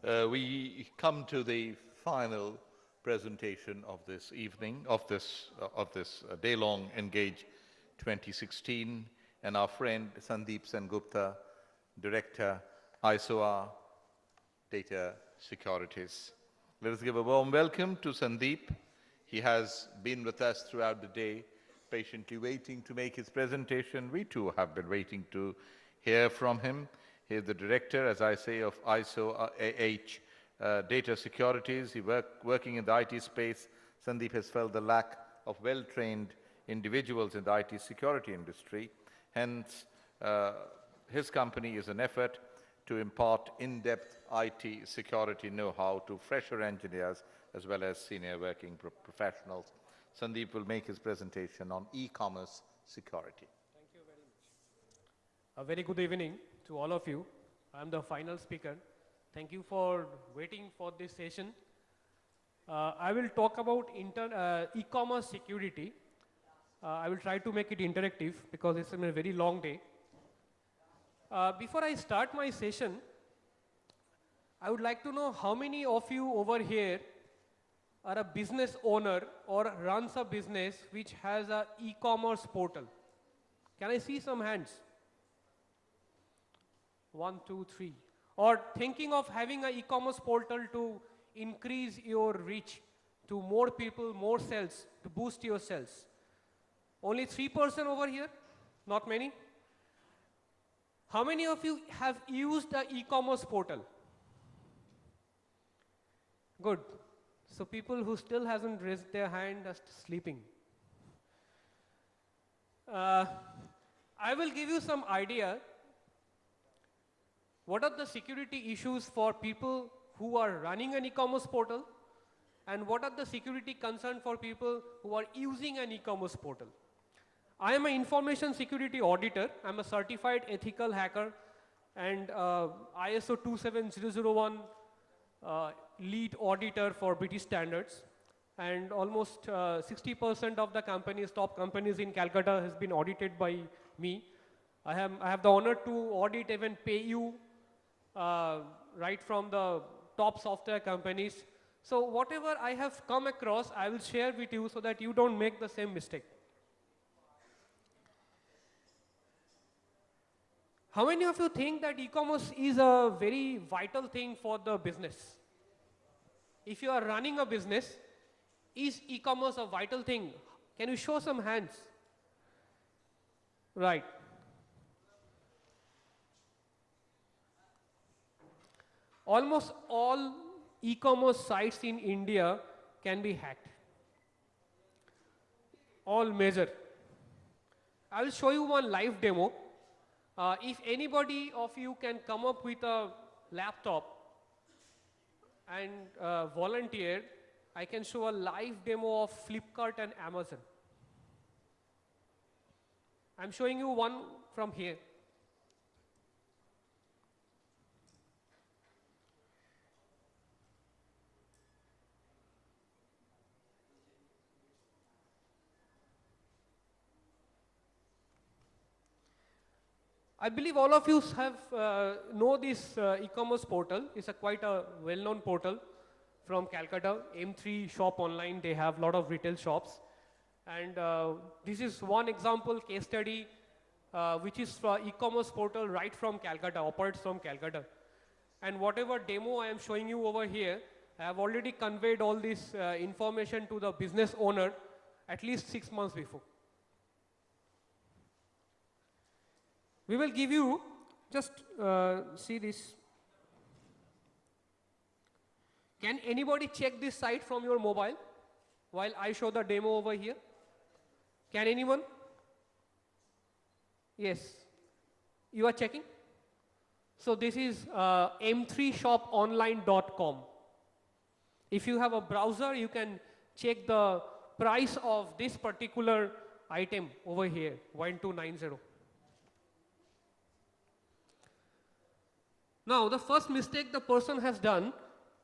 We come to the final presentation of this evening, of this day-long Engage 2016, and our friend Sandip Sengupta, Director, ISOA Data Securities. Let us give a warm welcome to Sandip. He has been with us throughout the day, patiently waiting to make his presentation. We too have been waiting to hear from him. He is the director, as I say, of ISO Data Securities. Working in the IT space, Sandip has felt the lack of well-trained individuals in the IT security industry. Hence, his company is an effort to impart in-depth IT security know-how to fresher engineers as well as senior working professionals. Sandip will make his presentation on e-commerce security. Thank you very much. A very good evening to all of you. I am the final speaker. Thank you for waiting for this session. I will talk about e-commerce security. I will try to make it interactive because it's been a very long day. Before I start my session, I would like to know how many of you over here are a business owner or runs a business which has an e-commerce portal. Can I see some hands? 1, 2, 3. Or thinking of having an e-commerce portal to increase your reach to more people, more sales, to boost your sales. Only 3% over here? Not many? How many of you have used the e-commerce portal? Good. So people who still hasn't raised their hand are sleeping. I will give you some idea. What are the security issues for people who are running an e-commerce portal? And what are the security concerns for people who are using an e-commerce portal? I am an information security auditor. I'm a certified ethical hacker and ISO 27001 lead auditor for British standards. And almost 60% of the companies, top companies in Calcutta has been audited by me. I have the honor to audit even PayU, right from the top software companies. So whatever I have come across, I will share with you so that you don't make the same mistake. How many of you think that e-commerce is a very vital thing for the business? If you are running a business, is e-commerce a vital thing? Can you show some hands? Right. Almost all e-commerce sites in India can be hacked. All major. I will show you one live demo. If anybody of you can come up with a laptop and volunteer, I can show a live demo of Flipkart and Amazon. I'm showing you one from here. I believe all of you have know this e-commerce portal. It's quite a well-known portal from Calcutta, M3 Shop Online. They have a lot of retail shops. And this is one example case study, which is for e-commerce portal right from Calcutta, operates from Calcutta. And whatever demo I am showing you over here, I have already conveyed all this information to the business owner at least 6 months before. We will give you, just see this. Can anybody check this site from your mobile while I show the demo over here? Can anyone? Yes. You are checking? So this is m3shoponline.com. If you have a browser, you can check the price of this particular item over here, 1290. Now, the first mistake the person has done,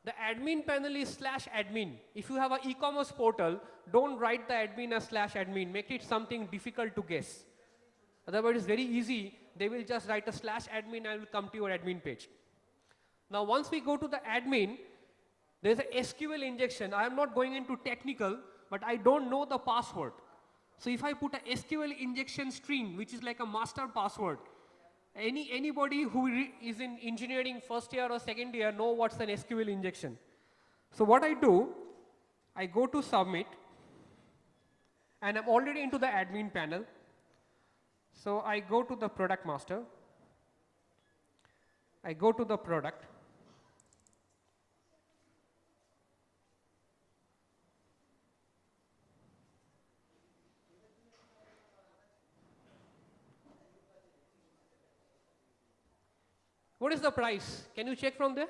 the admin panel is /admin. If you have an e-commerce portal, don't write the admin as /admin. Make it something difficult to guess. Otherwise, it's very easy. They will just write a /admin and will come to your admin page. Now once we go to the admin, there's a SQL injection. I am not going into technical, but I don't know the password. So if I put a SQL injection string, which is like a master password, anybody who is in engineering first year or second year know what's an SQL injection. So what I do, I go to submit, and I'm already into the admin panel. So I go to the product master. I go to the product. What is the price? Can you check from there?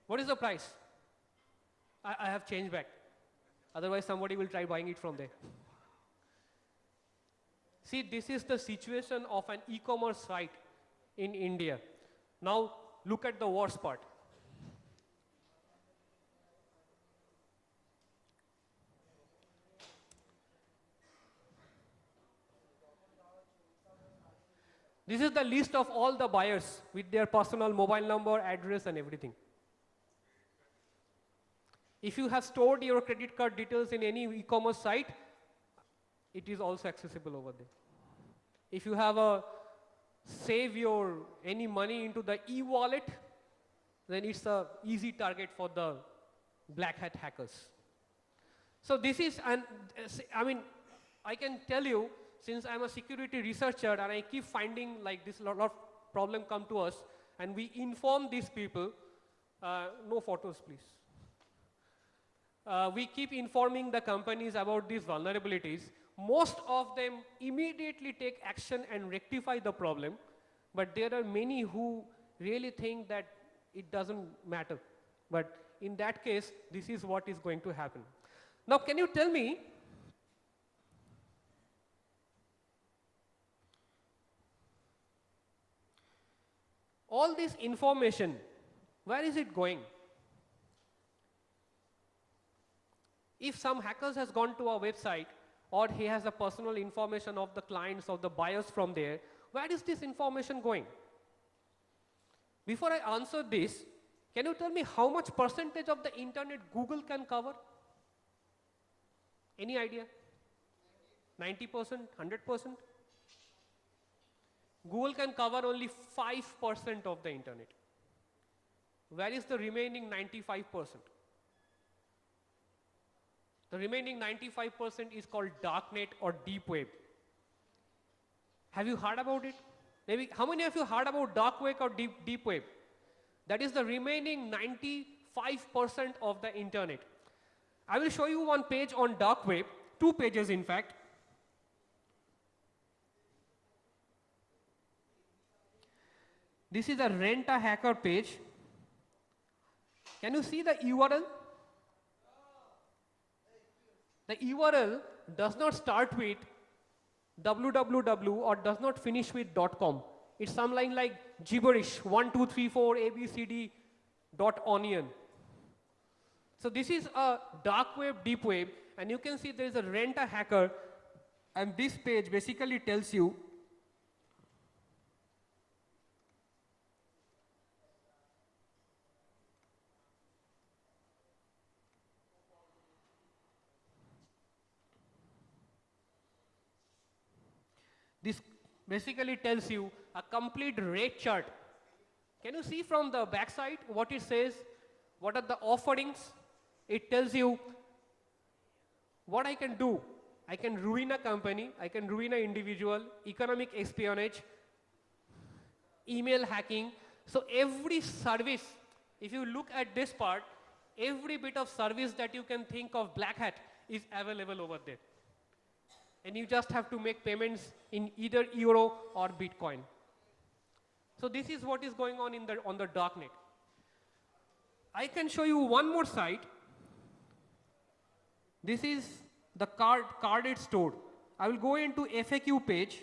What is the price? I have changed back. Otherwise, somebody will try buying it from there. See, this is the situation of an e-commerce site in India. Now, look at the worst part. This is the list of all the buyers with their personal mobile number, address, and everything. If you have stored your credit card details in any e-commerce site, it is also accessible over there. If you have save your any money into the e-wallet, then it's a easy target for the black hat hackers. So this is, I can tell you, since I'm a security researcher and I keep finding like this lot of problem come to us, and we inform these people, no photos please. We keep informing the companies about these vulnerabilities. Most of them immediately take action and rectify the problem, but there are many who really think that it doesn't matter. But in that case, this is what is going to happen. Now, can you tell me, all this information, where is it going? If some hackers has gone to our website, or he has the personal information of the clients, of the buyers from there, where is this information going? Before I answer this, can you tell me how much percentage of the internet Google can cover? Any idea? 90%, 100%? Google can cover only 5% of the internet. Where is the remaining 95%? The remaining 95% is called darknet or deep web. Have you heard about it? Maybe, how many of you heard about dark web or deep web? That is the remaining 95% of the internet. I will show you one page on dark web, 2 pages in fact. This is a Rent a Hacker page. Can you see the URL? The URL does not start with www or does not finish with .com. It's something like gibberish, 1, 2, 3, 4, ABCD .onion. So this is a dark web, deep web, and you can see there is a Rent a Hacker, and this page basically tells you this basically tells you a complete rate chart. Can you see from the backside what it says? What are the offerings? It tells you what I can do. I can ruin a company, I can ruin an individual, economic espionage, email hacking. So every service, if you look at this part, every bit of service that you can think of black hat is available over there. And you just have to make payments in either euro or Bitcoin. So this is what is going on on the darknet. I can show you one more site. This is the carded stored. I will go into FAQ page,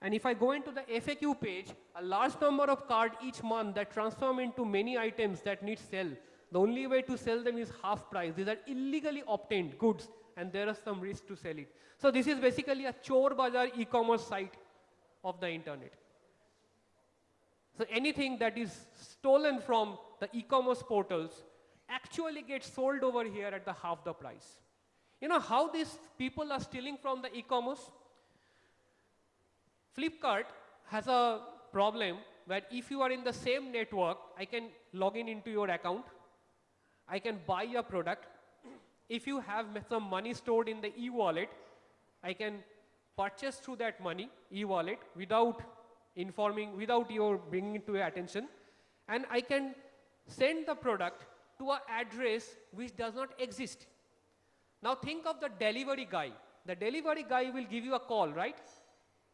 and if I go into the FAQ page, a large number of cards each month that transform into many items that need sell. The only way to sell them is half price. These are illegally obtained goods and there is some risk to sell it. So this is basically a chor bazaar e-commerce site of the internet. So anything that is stolen from the e-commerce portals actually gets sold over here at the half the price. You know how these people are stealing from the e-commerce? Flipkart has a problem where if you are in the same network, I can log in into your account, I can buy a product. If you have some money stored in the e-wallet, I can purchase through that money, e-wallet, without your bringing it to your attention, and I can send the product to an address which does not exist. Now think of the delivery guy. The delivery guy will give you a call, right?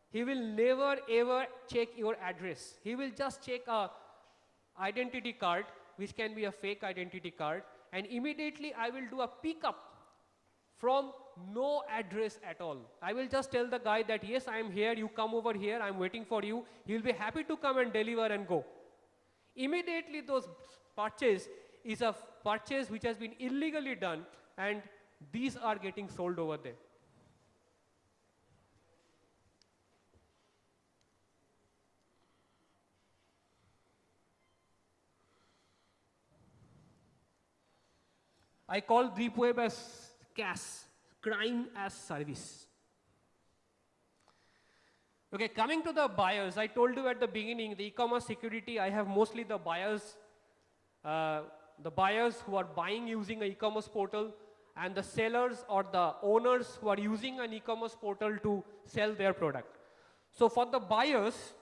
He will never ever check your address. He will just check a identity card, which can be a fake identity card, and immediately I will do a pickup from no address at all. I will just tell the guy that yes, I am here, you come over here, I am waiting for you. He will be happy to come and deliver and go. Immediately those purchase is a purchase which has been illegally done, and these are getting sold over there. I call deep web as CAS, crime as service. Okay, coming to the buyers, I told you at the beginning, the e-commerce security, I have mostly the buyers who are buying using an e-commerce portal, and the sellers or the owners who are using an e-commerce portal to sell their product. So for the buyers,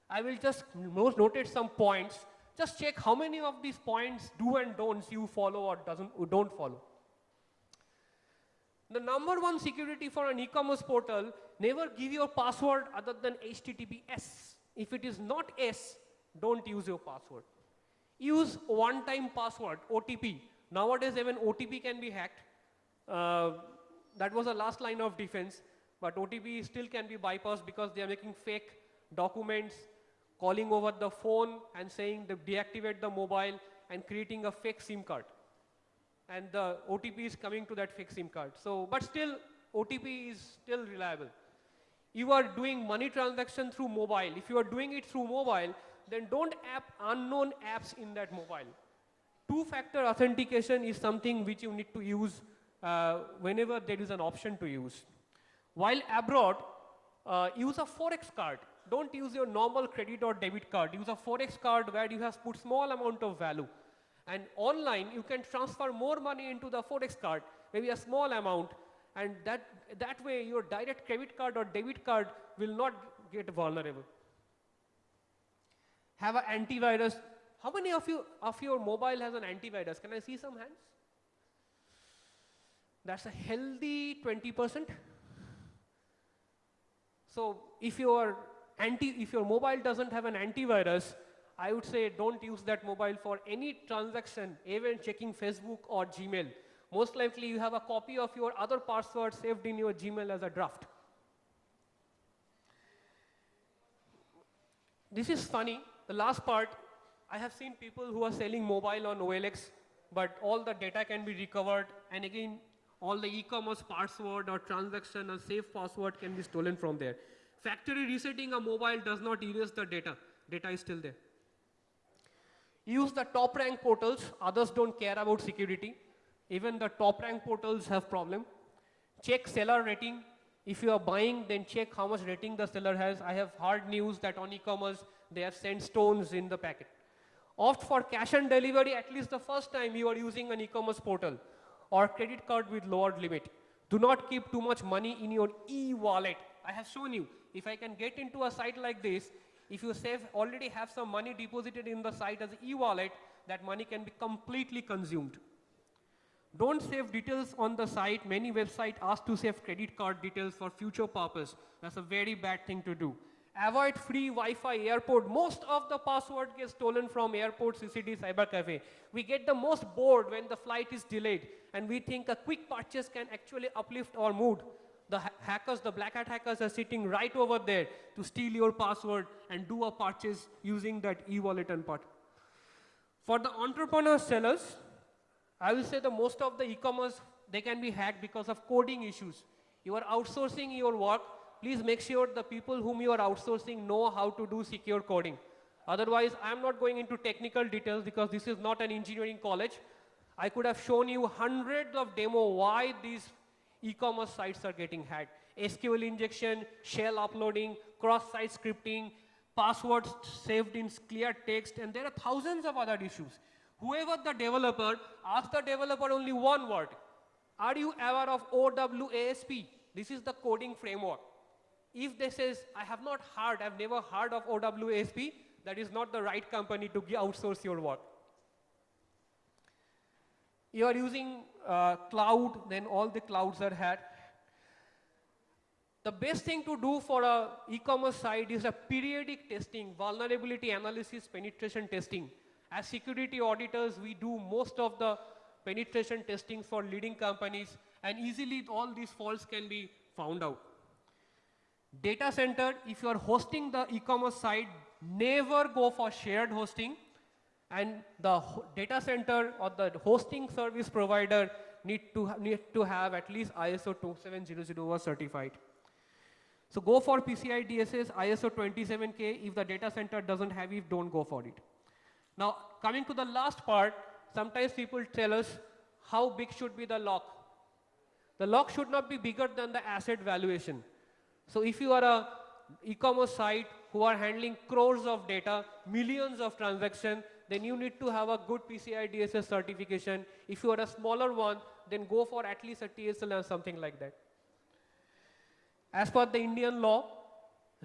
I will just notate some points. Just check how many of these points do and don'ts you follow or don't follow. The number one security for an e-commerce portal, never give your password other than HTTPS. If it is not S, don't use your password. Use one-time password, OTP. Nowadays even OTP can be hacked. That was the last line of defense, but OTP still can be bypassed because they are making fake documents, calling over the phone and saying they deactivate the mobile and creating a fake SIM card. And the OTP is coming to that fake SIM card. So, but still, OTP is still reliable. You are doing money transaction through mobile. If you are doing it through mobile, then don't app unknown apps in that mobile. Two-factor authentication is something which you need to use whenever there is an option to use. While abroad, use a Forex card. Don't use your normal credit or debit card. Use a Forex card where you have put small amount of value. And online, you can transfer more money into the Forex card, maybe a small amount, and that way your direct credit card or debit card will not get vulnerable. Have an antivirus. How many of your mobile has an antivirus? Can I see some hands? That's a healthy 20%. So if your mobile doesn't have an antivirus, I would say don't use that mobile for any transaction, even checking Facebook or Gmail. Most likely you have a copy of your other password saved in your Gmail as a draft. This is funny. The last part, I have seen people who are selling mobile on OLX, but all the data can be recovered, and again, all the e-commerce password or transaction or safe password can be stolen from there. Factory resetting a mobile does not erase the data. Data is still there. Use the top rank portals. Others don't care about security. Even the top rank portals have problem. Check seller rating. If you are buying, then check how much rating the seller has. I have heard news that on e-commerce, they have sent stones in the packet. Opt for cash on delivery at least the first time you are using an e-commerce portal, or credit card with lowered limit. Do not keep too much money in your e-wallet. I have shown you, if I can get into a site like this, if you already have some money deposited in the site as e-wallet, that money can be completely consumed. Don't save details on the site. Many websites ask to save credit card details for future purpose. That's a very bad thing to do. Avoid free Wi-Fi airport. Most of the password gets stolen from airport, CCD, cyber cafe. We get the most bored when the flight is delayed, and we think a quick purchase can actually uplift our mood. The hackers, the black hat hackers are sitting right over there to steal your password and do a purchase using that e-wallet and part. For the entrepreneur sellers, I will say the most of the e-commerce, they can be hacked because of coding issues. You are outsourcing your work, please make sure the people whom you are outsourcing know how to do secure coding. Otherwise, I'm not going into technical details because this is not an engineering college. I could have shown you hundreds of demo why these e-commerce sites are getting hacked. SQL injection, shell uploading, cross-site scripting, passwords saved in clear text, and there are thousands of other issues. Whoever the developer, ask the developer only one word. Are you aware of OWASP? This is the coding framework. If they says, I've never heard of OWASP, that is not the right company to outsource your work. You are using cloud, then all the clouds are hacked. The best thing to do for a e-commerce site is a periodic testing, vulnerability analysis, penetration testing. As security auditors, we do most of the penetration testing for leading companies, and easily all these faults can be found out. Data center, if you are hosting the e-commerce site, never go for shared hosting, and the data center or the hosting service provider need to have at least ISO 27001 certified. So go for PCI DSS, ISO 27K. If the data center doesn't have it, don't go for it. Now, coming to the last part, sometimes people tell us how big should be the lock. The lock should not be bigger than the asset valuation. So if you are a e-commerce site who are handling crores of data, millions of transactions, then you need to have a good PCI DSS certification. If you are a smaller one, then go for at least a TSL or something like that. As per the Indian law,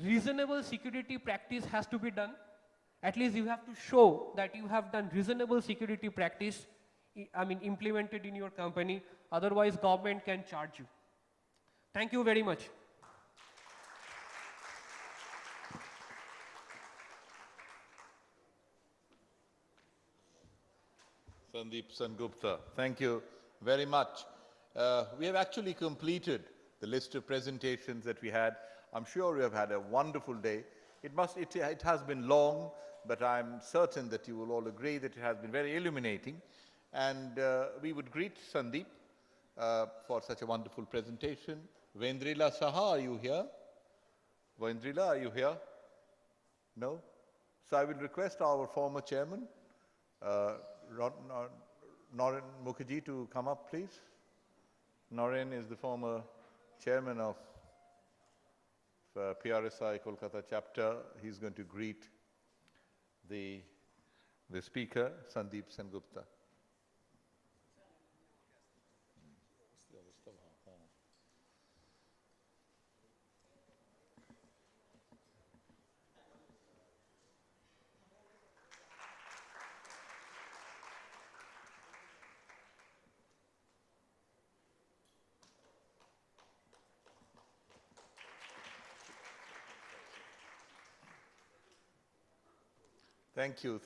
reasonable security practice has to be done. At least you have to show that you have done reasonable security practice, implemented in your company. Otherwise, government can charge you. Thank you very much. Sandip Sengupta, thank you very much. We have actually completed the list of presentations that we had. I'm sure you have had a wonderful day. It has been long, but I'm certain that you will all agree that it has been very illuminating. And we would greet Sandip for such a wonderful presentation. Vendrila Saha, are you here? Vendrila, are you here? No? So I will request our former chairman, Naren Mukherjee, to come up, please. Naren is the former chairman of PRSI Kolkata Chapter. He's going to greet the speaker, Sandip Sengupta.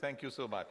Thank you so much.